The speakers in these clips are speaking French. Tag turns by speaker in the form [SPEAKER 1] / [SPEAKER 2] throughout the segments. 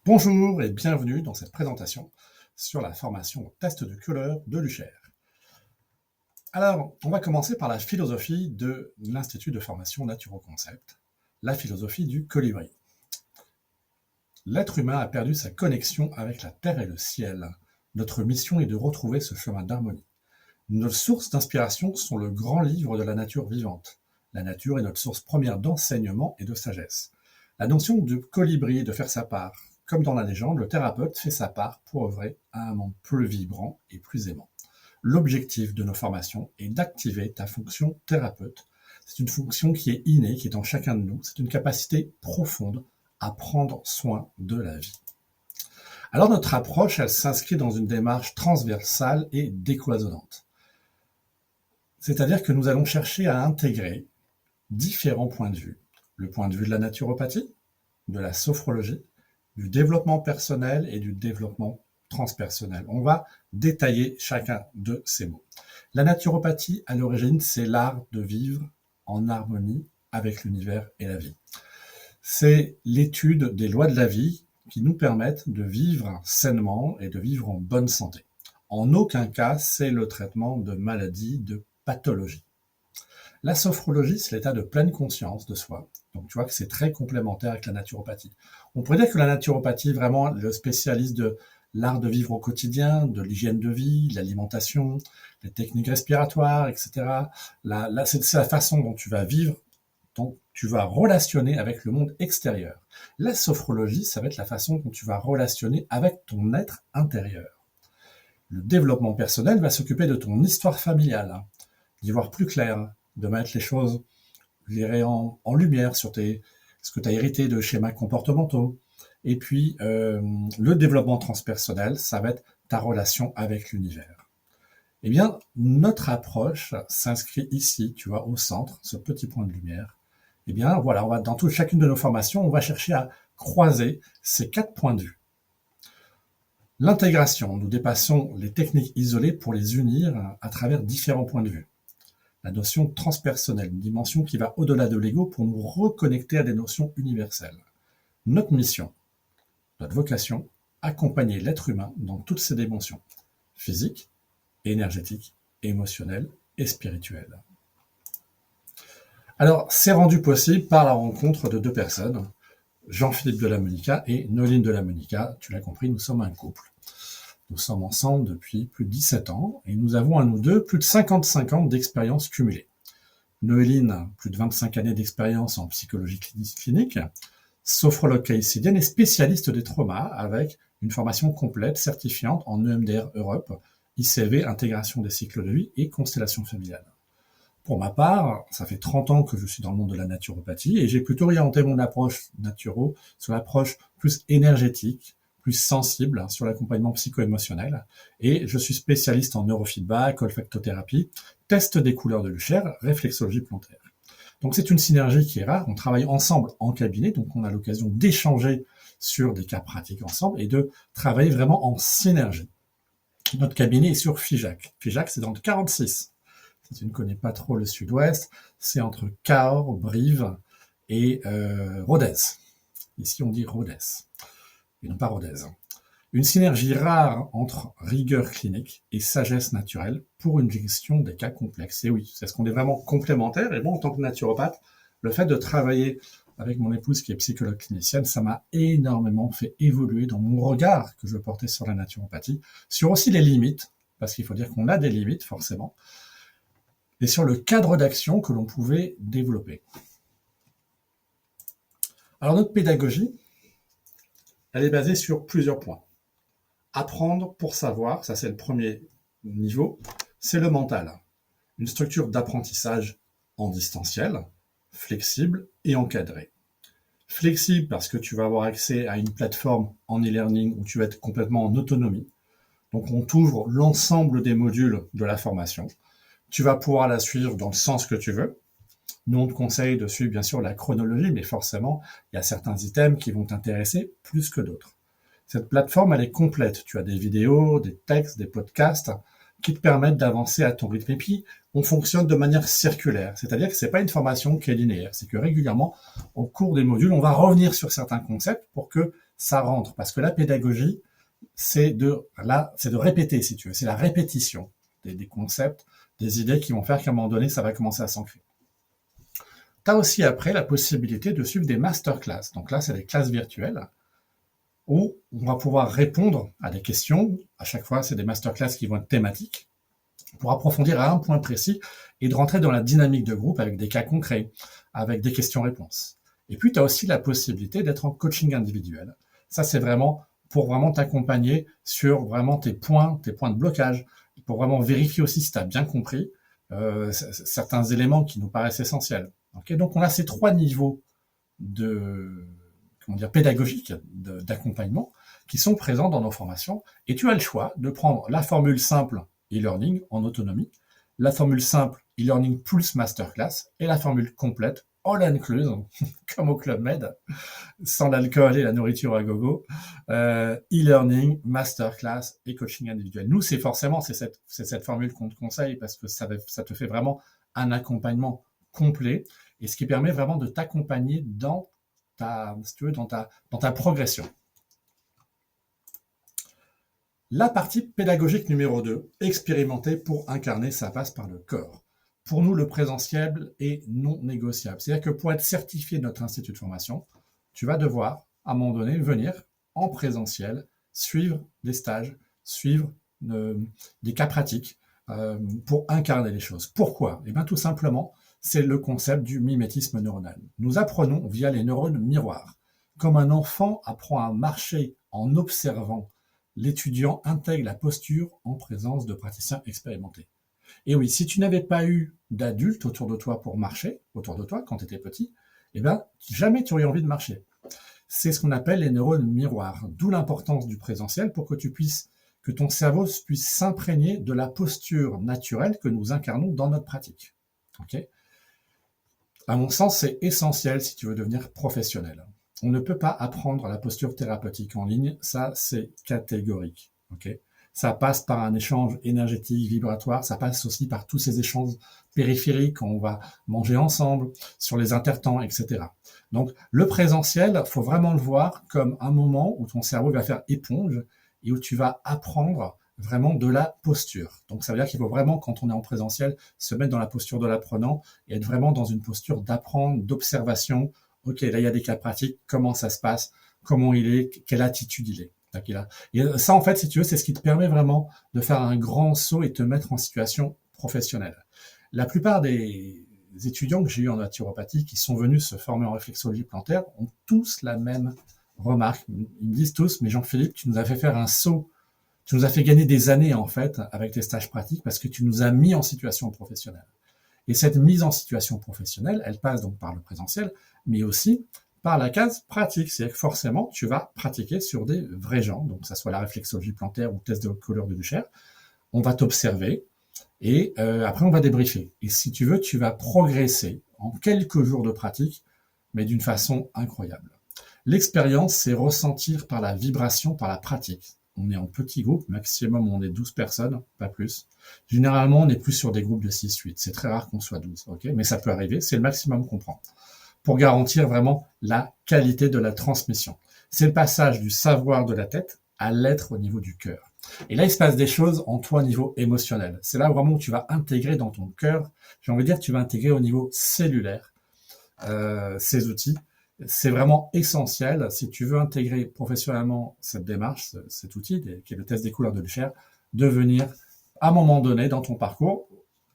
[SPEAKER 1] Bonjour et bienvenue dans cette présentation sur la formation au test de couleur de l'UCHER. Alors, on va commencer par la philosophie de l'Institut de formation Naturoconcept, la philosophie du colibri. L'être humain a perdu sa connexion avec la terre et le ciel. Notre mission est de retrouver ce chemin d'harmonie. Nos sources d'inspiration sont le grand livre de la nature vivante. La nature est notre source première d'enseignement et de sagesse. La notion de colibri est de faire sa part. Comme dans la légende, le thérapeute fait sa part pour œuvrer à un monde plus vibrant et plus aimant. L'objectif de nos formations est d'activer ta fonction thérapeute. C'est une fonction qui est innée, qui est en chacun de nous. C'est une capacité profonde à prendre soin de la vie. Alors notre approche, elle s'inscrit dans une démarche transversale et décloisonnante. C'est-à-dire que nous allons chercher à intégrer différents points de vue. Le point de vue de la naturopathie, de la sophrologie, du développement personnel et du développement transpersonnel. On va détailler chacun de ces mots. La naturopathie, à l'origine, c'est l'art de vivre en harmonie avec l'univers et la vie. C'est l'étude des lois de la vie qui nous permettent de vivre sainement et de vivre en bonne santé. En aucun cas, c'est le traitement de maladies, de pathologies. La sophrologie, c'est l'état de pleine conscience de soi. Donc tu vois que c'est très complémentaire avec la naturopathie. On pourrait dire que la naturopathie, vraiment le spécialiste de l'art de vivre au quotidien, de l'hygiène de vie, de l'alimentation, les techniques respiratoires, etc. C'est la façon dont tu vas vivre, dont tu vas relationner avec le monde extérieur. La sophrologie, ça va être la façon dont tu vas relationner avec ton être intérieur. Le développement personnel va s'occuper de ton histoire familiale, d'y voir plus clair, de mettre les choses en lumière sur ce que tu as hérité de schémas comportementaux. Et puis, le développement transpersonnel, ça va être ta relation avec l'univers. Eh bien, notre approche s'inscrit ici, tu vois, au centre, ce petit point de lumière. Eh bien, voilà, dans chacune de nos formations, on va chercher à croiser ces 4 points de vue. L'intégration, nous dépassons les techniques isolées pour les unir à travers différents points de vue. La notion transpersonnelle, une dimension qui va au-delà de l'ego pour nous reconnecter à des notions universelles. Notre mission, notre vocation, accompagner l'être humain dans toutes ses dimensions, physiques, énergétiques, émotionnelles et spirituelles. Alors, c'est rendu possible par la rencontre de 2 personnes, Jean-Philippe de la Monica et Noéline de la Monica. Tu l'as compris, nous sommes un couple. Nous sommes ensemble depuis plus de 17 ans et nous avons à nous deux plus de 55 ans d'expérience cumulée. Noéline, plus de 25 années d'expérience en psychologie clinique, sophrologue caïcidienne et spécialiste des traumas avec une formation complète certifiante en EMDR Europe, ICV, intégration des cycles de vie et constellation familiale. Pour ma part, ça fait 30 ans que je suis dans le monde de la naturopathie et j'ai plutôt orienté mon approche naturo sur l'approche plus énergétique, plus sensible sur l'accompagnement psycho-émotionnel. Et je suis spécialiste en neurofeedback, olfactothérapie, test des couleurs de l'UCHER, réflexologie plantaire. Donc c'est une synergie qui est rare. On travaille ensemble en cabinet, donc on a l'occasion d'échanger sur des cas pratiques ensemble et de travailler vraiment en synergie. Notre cabinet est sur Figeac. Figeac, c'est dans le 46. Si tu ne connais pas trop le sud-ouest, c'est entre Cahors, Brive et Rodez. Ici, on dit Rodez, et non pas Rodez. Une synergie rare entre rigueur clinique et sagesse naturelle pour une gestion des cas complexes. Et oui, c'est ce qu'on est vraiment complémentaires. Et moi, en tant que naturopathe, le fait de travailler avec mon épouse qui est psychologue clinicienne, ça m'a énormément fait évoluer dans mon regard que je portais sur la naturopathie, sur aussi les limites, parce qu'il faut dire qu'on a des limites forcément, et sur le cadre d'action que l'on pouvait développer. Alors notre pédagogie, elle est basée sur plusieurs points. Apprendre pour savoir, ça c'est le premier niveau, c'est le mental. Une structure d'apprentissage en distanciel, flexible et encadrée. Flexible parce que tu vas avoir accès à une plateforme en e-learning où tu vas être complètement en autonomie. Donc on t'ouvre l'ensemble des modules de la formation. Tu vas pouvoir la suivre dans le sens que tu veux. Nous, on te conseille de suivre bien sûr la chronologie, mais forcément, il y a certains items qui vont t'intéresser plus que d'autres. Cette plateforme, elle est complète. Tu as des vidéos, des textes, des podcasts qui te permettent d'avancer à ton rythme. Et puis, on fonctionne de manière circulaire. C'est-à-dire que c'est pas une formation qui est linéaire. C'est que régulièrement, au cours des modules, on va revenir sur certains concepts pour que ça rentre. Parce que la pédagogie, c'est de répéter, si tu veux. C'est la répétition des concepts, des idées qui vont faire qu'à un moment donné, ça va commencer à s'ancrer. Tu as aussi après la possibilité de suivre des masterclass. Donc là, c'est des classes virtuelles où on va pouvoir répondre à des questions. À chaque fois, c'est des masterclass qui vont être thématiques pour approfondir à un point précis et de rentrer dans la dynamique de groupe avec des cas concrets, avec des questions-réponses. Et puis, tu as aussi la possibilité d'être en coaching individuel. Ça, c'est vraiment pour vraiment t'accompagner sur vraiment tes points de blocage, pour vraiment vérifier aussi si tu as bien compris certains éléments qui nous paraissent essentiels. Okay, donc, on a ces 3 niveaux pédagogiques d'accompagnement qui sont présents dans nos formations. Et tu as le choix de prendre la formule simple e-learning en autonomie, la formule simple e-learning plus masterclass et la formule complète all incluse, comme au Club Med, sans l'alcool et la nourriture à gogo, e-learning, masterclass et coaching individuel. Nous, c'est cette formule qu'on te conseille parce que ça te fait vraiment un accompagnement complet et ce qui permet vraiment de t'accompagner dans ta progression. La partie pédagogique numéro 2, expérimenter pour incarner, ça passe par le corps. Pour nous, le présentiel est non négociable. C'est-à-dire que pour être certifié de notre institut de formation, tu vas devoir, à un moment donné, venir en présentiel, suivre des stages, suivre des cas pratiques pour incarner les choses. Pourquoi ? Eh bien, tout simplement, c'est le concept du mimétisme neuronal. Nous apprenons via les neurones miroirs. Comme un enfant apprend à marcher en observant, l'étudiant intègre la posture en présence de praticiens expérimentés. Et oui, si tu n'avais pas eu d'adultes autour de toi pour marcher, autour de toi, quand tu étais petit, eh bien, jamais tu aurais envie de marcher. C'est ce qu'on appelle les neurones miroirs, d'où l'importance du présentiel pour que ton cerveau puisse s'imprégner de la posture naturelle que nous incarnons dans notre pratique. Okay ? À mon sens, c'est essentiel si tu veux devenir professionnel. On ne peut pas apprendre la posture thérapeutique en ligne, ça c'est catégorique. Okay ? Ça passe par un échange énergétique, vibratoire, ça passe aussi par tous ces échanges périphériques, on va manger ensemble, sur les intertemps, etc. Donc le présentiel, faut vraiment le voir comme un moment où ton cerveau va faire éponge et où tu vas apprendre vraiment de la posture. Donc ça veut dire qu'il faut vraiment, quand on est en présentiel, se mettre dans la posture de l'apprenant et être vraiment dans une posture d'apprendre, d'observation. Ok, là il y a des cas pratiques, comment ça se passe, comment il est, quelle attitude il est. Et ça, en fait, si tu veux, c'est ce qui te permet vraiment de faire un grand saut et te mettre en situation professionnelle. La plupart des étudiants que j'ai eu en naturopathie qui sont venus se former en réflexologie plantaire ont tous la même remarque. Ils me disent tous, mais Jean-Philippe, tu nous as fait faire un saut, tu nous as fait gagner des années, en fait, avec tes stages pratiques parce que tu nous as mis en situation professionnelle. Et cette mise en situation professionnelle, elle passe donc par le présentiel, mais aussi par la case pratique, c'est-à-dire que forcément, tu vas pratiquer sur des vrais gens, donc que ça soit la réflexologie plantaire ou le test de couleur de Luchaire, on va t'observer et après on va débriefer. Et si tu veux, tu vas progresser en quelques jours de pratique, mais d'une façon incroyable. L'expérience, c'est ressentir par la vibration, par la pratique. On est en petit groupe, maximum on est 12 personnes, pas plus. Généralement, on est plus sur des groupes de 6-8. C'est très rare qu'on soit 12, okay, mais ça peut arriver, c'est le maximum qu'on prend, pour garantir vraiment la qualité de la transmission. C'est le passage du savoir de la tête à l'être au niveau du cœur. Et là, il se passe des choses en toi au niveau émotionnel. C'est là vraiment où tu vas intégrer dans ton cœur, j'ai envie de dire, tu vas intégrer au niveau cellulaire ces outils. C'est vraiment essentiel, si tu veux intégrer professionnellement cette démarche, cet outil, qui est le test des couleurs de Luchaire, de venir, à un moment donné, dans ton parcours,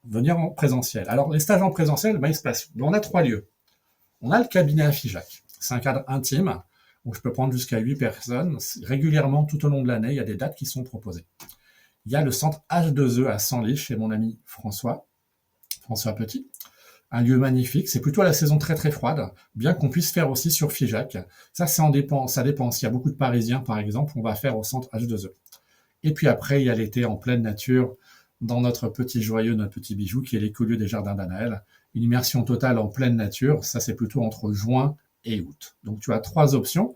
[SPEAKER 1] venir en présentiel. Alors, les stages en présentiel, il se passe. On a 3 lieux. On a le cabinet à Figeac. C'est un cadre intime où je peux prendre jusqu'à 8 personnes. Régulièrement, tout au long de l'année, il y a des dates qui sont proposées. Il y a le centre H2E à Senlis, chez mon ami François Petit. Un lieu magnifique. C'est plutôt à la saison très très froide, bien qu'on puisse faire aussi sur Figeac. Ça dépend. S'il y a beaucoup de Parisiens, par exemple, on va faire au centre H2E. Et puis après, il y a l'été en pleine nature, dans notre petit joyeux, notre petit bijou, qui est l'écolieu des Jardins d'Anaël. Une immersion totale en pleine nature, ça c'est plutôt entre juin et août. Donc tu as 3 options.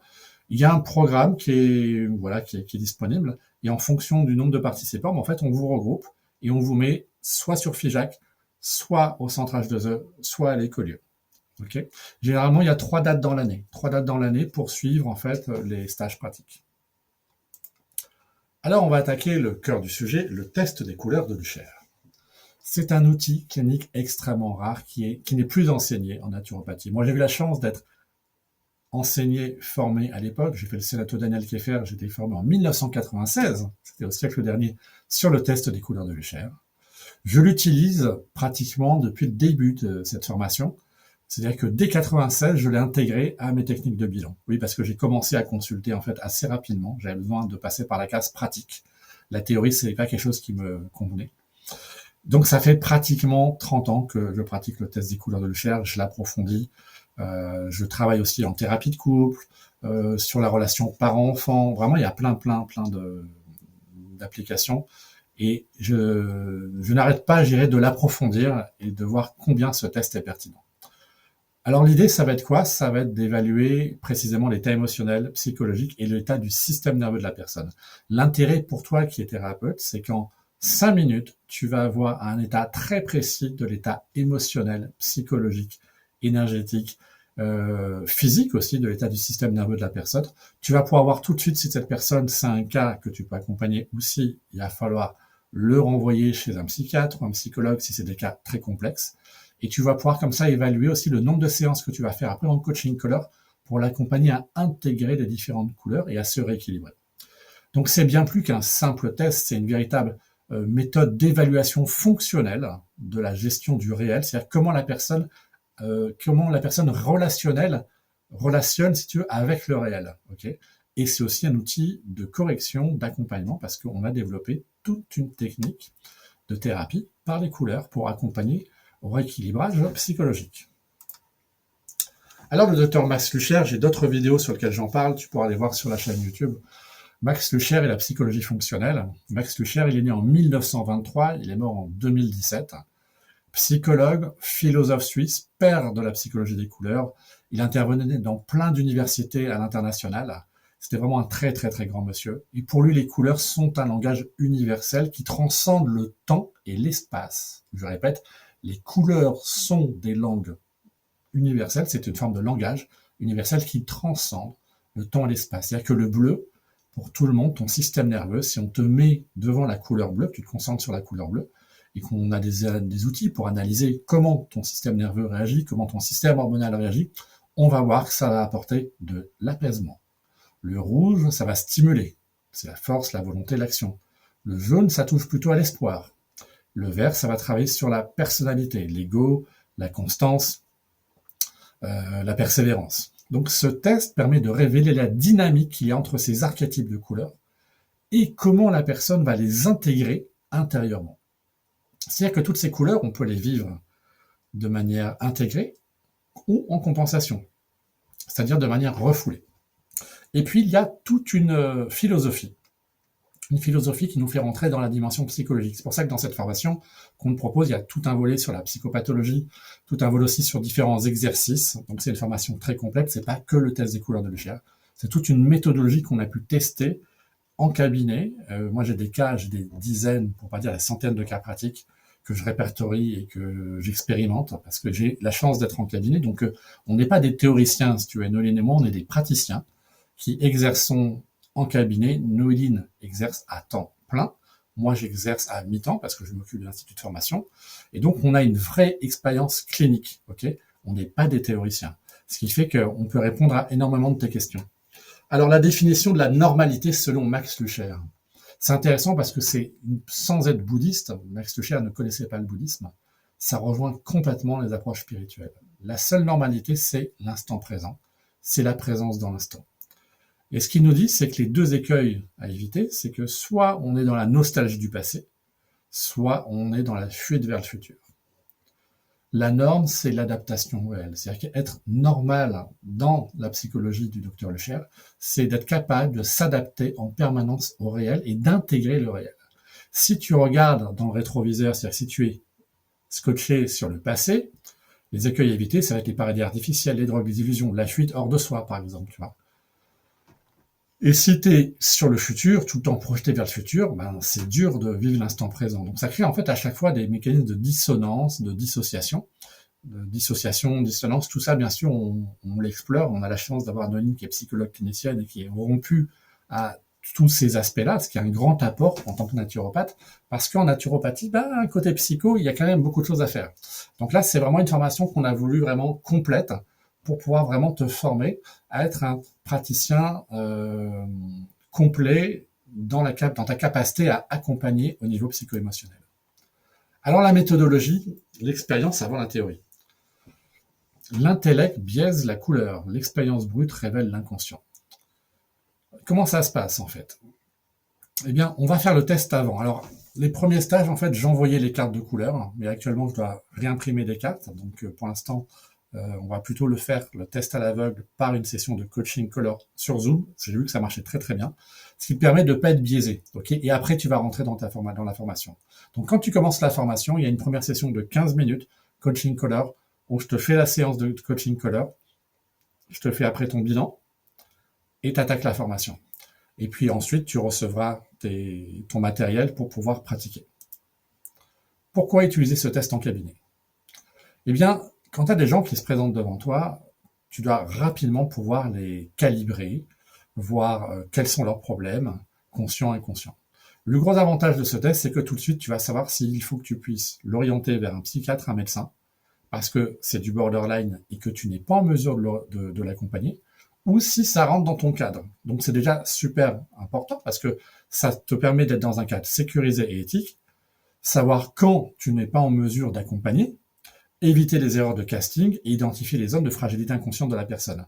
[SPEAKER 1] Il y a un programme qui est disponible, et en fonction du nombre de participants, en fait, on vous regroupe et on vous met soit sur Figeac, soit au centre H2E, soit à l'écolieu. Ok. Généralement, il y a 3 dates dans l'année. 3 dates dans l'année pour suivre en fait les stages pratiques. Alors, on va attaquer le cœur du sujet, le test des couleurs de Lucher. C'est un outil clinique extrêmement rare qui n'est plus enseigné en naturopathie. Moi, j'ai eu la chance d'être enseigné, formé à l'époque. J'ai fait le Sénato Daniel Kieffer, j'ai été formé en 1996, c'était au siècle dernier, sur le test des couleurs de Lucher. Je l'utilise pratiquement depuis le début de cette formation. C'est-à-dire que dès 96, je l'ai intégré à mes techniques de bilan. Oui, parce que j'ai commencé à consulter en fait assez rapidement. J'avais besoin de passer par la case pratique. La théorie, c'est pas quelque chose qui me convenait. Donc ça fait pratiquement 30 ans que je pratique le test des couleurs de Lucher. Je l'approfondis. Je travaille aussi en thérapie de couple, sur la relation parent-enfant. Vraiment, il y a plein d'applications. Et je n'arrête pas, je dirais, de l'approfondir et de voir combien ce test est pertinent. Alors l'idée, ça va être quoi? Ça va être d'évaluer précisément l'état émotionnel, psychologique et l'état du système nerveux de la personne. L'intérêt pour toi qui es thérapeute, c'est qu'en 5 minutes, tu vas avoir un état très précis de l'état émotionnel, psychologique, énergétique, physique aussi, de l'état du système nerveux de la personne. Tu vas pouvoir voir tout de suite si cette personne, c'est un cas que tu peux accompagner ou si il va falloir le renvoyer chez un psychiatre ou un psychologue si c'est des cas très complexes. Et tu vas pouvoir comme ça évaluer aussi le nombre de séances que tu vas faire après en coaching color pour l'accompagner à intégrer les différentes couleurs et à se rééquilibrer. Donc c'est bien plus qu'un simple test, c'est une véritable méthode d'évaluation fonctionnelle de la gestion du réel, c'est-à-dire comment la personne relationnelle relationne, si tu veux, avec le réel. Okay, et c'est aussi un outil de correction, d'accompagnement, parce qu'on a développé toute une technique de thérapie par les couleurs pour accompagner au rééquilibrage psychologique. Alors le docteur Max Lucher, j'ai d'autres vidéos sur lesquelles j'en parle, tu pourras aller voir sur la chaîne YouTube. Max Lucher et la psychologie fonctionnelle. Max Lucher, il est né en 1923, il est mort en 2017. Psychologue, philosophe suisse, père de la psychologie des couleurs. Il intervenait dans plein d'universités à l'international. C'était vraiment un très grand monsieur. Et pour lui, les couleurs sont un langage universel qui transcende le temps et l'espace. Je répète, les couleurs sont des langues universelles, c'est une forme de langage universel qui transcende le temps et l'espace. C'est-à-dire que le bleu, pour tout le monde, ton système nerveux, si on te met devant la couleur bleue, tu te concentres sur la couleur bleue, et qu'on a des outils pour analyser comment ton système nerveux réagit, comment ton système hormonal réagit, on va voir que ça va apporter de l'apaisement. Le rouge, ça va stimuler, c'est la force, la volonté, l'action. Le jaune, ça touche plutôt à l'espoir. Le vert, ça va travailler sur la personnalité, l'ego, la constance, la persévérance. Donc ce test permet de révéler la dynamique qu'il y a entre ces archétypes de couleurs et comment la personne va les intégrer intérieurement. C'est-à-dire que toutes ces couleurs, on peut les vivre de manière intégrée ou en compensation, c'est-à-dire de manière refoulée. Et puis il y a toute une philosophie qui nous fait rentrer dans la dimension psychologique. C'est pour ça que dans cette formation qu'on nous propose, il y a tout un volet sur la psychopathologie, tout un volet aussi sur différents exercices. Donc c'est une formation très complète, c'est pas que le test des couleurs de Lucher, c'est toute une méthodologie qu'on a pu tester en cabinet. Moi j'ai des dizaines, pour pas dire des centaines de cas pratiques que je répertorie et que j'expérimente parce que j'ai la chance d'être en cabinet. Donc on n'est pas des théoriciens, si tu veux, Noéline et moi, on est des praticiens qui exerçons en cabinet. Noéline exerce à temps plein. Moi, j'exerce à mi-temps parce que je m'occupe de l'institut de formation. Et donc, on a une vraie expérience clinique. Okay, on n'est pas des théoriciens. Ce qui fait qu'on peut répondre à énormément de tes questions. Alors, la définition de la normalité selon Max Lucher. C'est intéressant parce que c'est, sans être bouddhiste, Max Lucher ne connaissait pas le bouddhisme, ça rejoint complètement les approches spirituelles. La seule normalité, c'est l'instant présent. C'est la présence dans l'instant. Et ce qu'il nous dit, c'est que les deux écueils à éviter, c'est que soit on est dans la nostalgie du passé, soit on est dans la fuite vers le futur. La norme, c'est l'adaptation réelle. C'est-à-dire qu'être normal dans la psychologie du docteur Lucher, c'est d'être capable de s'adapter en permanence au réel et d'intégrer le réel. Si tu regardes dans le rétroviseur, c'est-à-dire si tu es scotché sur le passé, les écueils à éviter, ça va être les paradis artificiels, les drogues, les illusions, la fuite hors de soi, par exemple, tu vois. Et si tu es sur le futur, tout le temps projeté vers le futur, c'est dur de vivre l'instant présent. Donc ça crée en fait à chaque fois des mécanismes de dissonance, de dissociation. de dissociation, dissonance, tout ça, bien sûr, on l'explore. On a la chance d'avoir Noéline qui est psychologue clinicienne et qui est rompue à tous ces aspects-là, ce qui est un grand apport en tant que naturopathe, parce qu'en naturopathie, côté psycho, il y a quand même beaucoup de choses à faire. Donc là, c'est vraiment une formation qu'on a voulu vraiment complète pour pouvoir vraiment te former à être un praticien complet dans ta capacité à accompagner au niveau psycho-émotionnel. Alors la méthodologie, l'expérience avant la théorie. L'intellect biaise la couleur, l'expérience brute révèle l'inconscient. Comment ça se passe en fait? Eh bien, on va faire le test avant. Alors, les premiers stages, en fait, j'envoyais les cartes de couleur, mais actuellement, je dois réimprimer des cartes. Donc, pour l'instant, on va plutôt le faire, le test à l'aveugle, par une session de coaching color sur Zoom. J'ai vu que ça marchait très très bien, ce qui te permet de ne pas être biaisé. Okay, et après, tu vas rentrer dans la formation. Donc, quand tu commences la formation, il y a une première session de 15 minutes, coaching color, où je te fais la séance de coaching color, je te fais après ton bilan, et tu attaques la formation. Et puis ensuite, tu recevras ton matériel pour pouvoir pratiquer. Pourquoi utiliser ce test en cabinet? Eh bien, quand tu as des gens qui se présentent devant toi, tu dois rapidement pouvoir les calibrer, voir quels sont leurs problèmes, conscients et inconscients. Le gros avantage de ce test, c'est que tout de suite, tu vas savoir s'il faut que tu puisses l'orienter vers un psychiatre, un médecin, parce que c'est du borderline et que tu n'es pas en mesure de l'accompagner, ou si ça rentre dans ton cadre. Donc c'est déjà super important parce que ça te permet d'être dans un cadre sécurisé et éthique, savoir quand tu n'es pas en mesure d'accompagner, éviter les erreurs de casting et identifier les zones de fragilité inconsciente de la personne.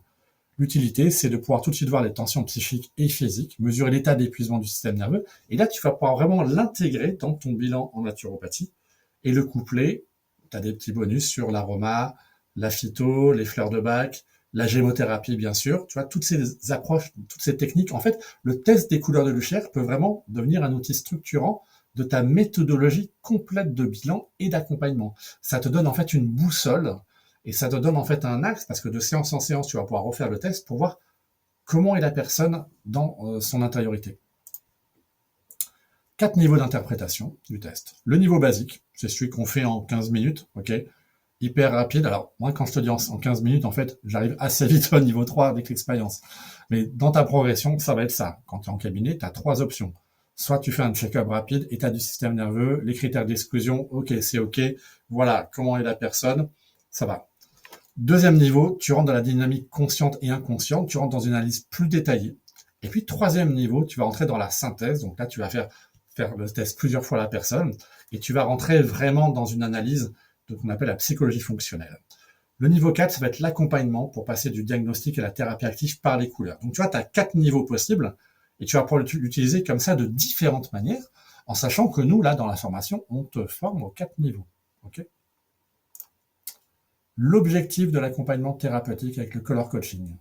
[SPEAKER 1] L'utilité, c'est de pouvoir tout de suite voir les tensions psychiques et physiques, mesurer l'état d'épuisement du système nerveux, et là tu vas pouvoir vraiment l'intégrer dans ton bilan en naturopathie et le coupler. Tu as des petits bonus sur l'aroma, la phyto, les fleurs de bac, la gémothérapie, bien sûr. Tu vois, toutes ces approches, toutes ces techniques. En fait, le test des couleurs de Luchaire peut vraiment devenir un outil structurant de ta méthodologie complète de bilan et d'accompagnement. Ça te donne en fait une boussole et ça te donne en fait un axe parce que de séance en séance, tu vas pouvoir refaire le test pour voir comment est la personne dans son intériorité. 4 niveaux d'interprétation du test. Le niveau basique, c'est celui qu'on fait en 15 minutes, ok, hyper rapide. Alors, moi, quand je te dis en 15 minutes, en fait, j'arrive assez vite au niveau 3 avec l'expérience. Mais dans ta progression, ça va être ça. Quand tu es en cabinet, tu as 3 options. Soit tu fais un check-up rapide, état du système nerveux, les critères d'exclusion, ok, c'est ok. Voilà, comment est la personne, ça va. Deuxième niveau, tu rentres dans la dynamique consciente et inconsciente, tu rentres dans une analyse plus détaillée. Et puis, troisième niveau, tu vas rentrer dans la synthèse. Donc là, tu vas faire le test plusieurs fois à la personne et tu vas rentrer vraiment dans une analyse de ce qu'on appelle la psychologie fonctionnelle. Le niveau 4, ça va être l'accompagnement pour passer du diagnostic à la thérapie active par les couleurs. Donc tu vois, tu as 4 niveaux possibles et tu vas pouvoir l'utiliser comme ça de différentes manières en sachant que nous, là, dans la formation, on te forme aux 4 niveaux. Okay, l'objectif de l'accompagnement thérapeutique avec le color coaching.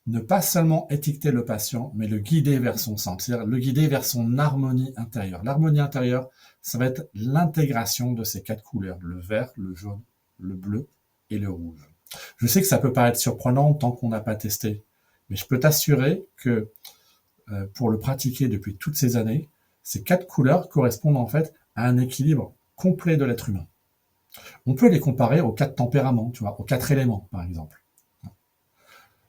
[SPEAKER 1] Ne pas seulement étiqueter le patient, mais le guider vers son centre, c'est-à-dire le guider vers son harmonie intérieure. L'harmonie intérieure, ça va être l'intégration de ces 4 couleurs, le vert, le jaune, le bleu et le rouge. Je sais que ça peut paraître surprenant tant qu'on n'a pas testé, mais je peux t'assurer que pour le pratiquer depuis toutes ces années, ces 4 couleurs correspondent en fait à un équilibre complet de l'être humain. On peut les comparer aux 4 tempéraments, tu vois, aux 4 éléments par exemple.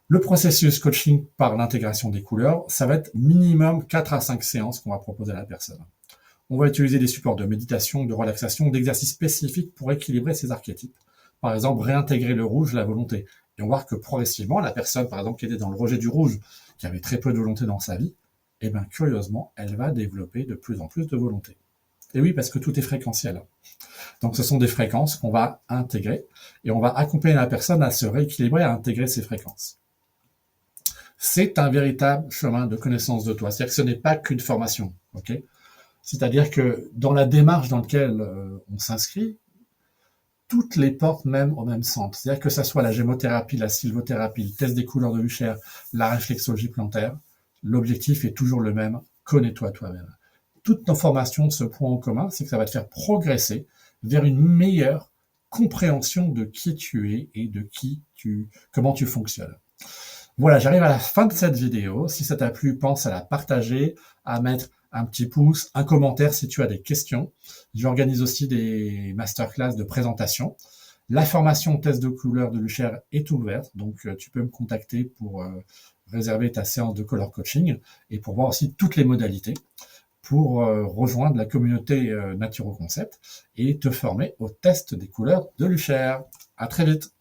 [SPEAKER 1] Le processus coaching par l'intégration des couleurs, ça va être minimum 4 à 5 séances qu'on va proposer à la personne. On va utiliser des supports de méditation, de relaxation, d'exercices spécifiques pour équilibrer ces archétypes. Par exemple, réintégrer le rouge, la volonté. Et on va voir que progressivement, la personne, par exemple, qui était dans le rejet du rouge, qui avait très peu de volonté dans sa vie, eh bien, curieusement, elle va développer de plus en plus de volonté. Et oui, parce que tout est fréquentiel. Donc, ce sont des fréquences qu'on va intégrer et on va accompagner la personne à se rééquilibrer, à intégrer ces fréquences. C'est un véritable chemin de connaissance de toi. C'est-à-dire que ce n'est pas qu'une formation. Okay, c'est-à-dire que dans la démarche dans laquelle on s'inscrit, toutes les portes mènent au même centre. C'est-à-dire que ça soit la gémothérapie, la sylvothérapie, le test des couleurs de Luchaire, la réflexologie plantaire, l'objectif est toujours le même. Connais-toi toi-même. Toutes nos formations, ce point en commun, c'est que ça va te faire progresser vers une meilleure compréhension de qui tu es et de comment tu fonctionnes. Voilà, j'arrive à la fin de cette vidéo. Si ça t'a plu, pense à la partager, à mettre un petit pouce, un commentaire si tu as des questions. J'organise aussi des masterclass de présentation. La formation test de couleur de Lucher est ouverte, donc tu peux me contacter pour réserver ta séance de color coaching et pour voir aussi toutes les modalités pour rejoindre la communauté Naturo Concept et te former au test des couleurs de Lucher. À très vite.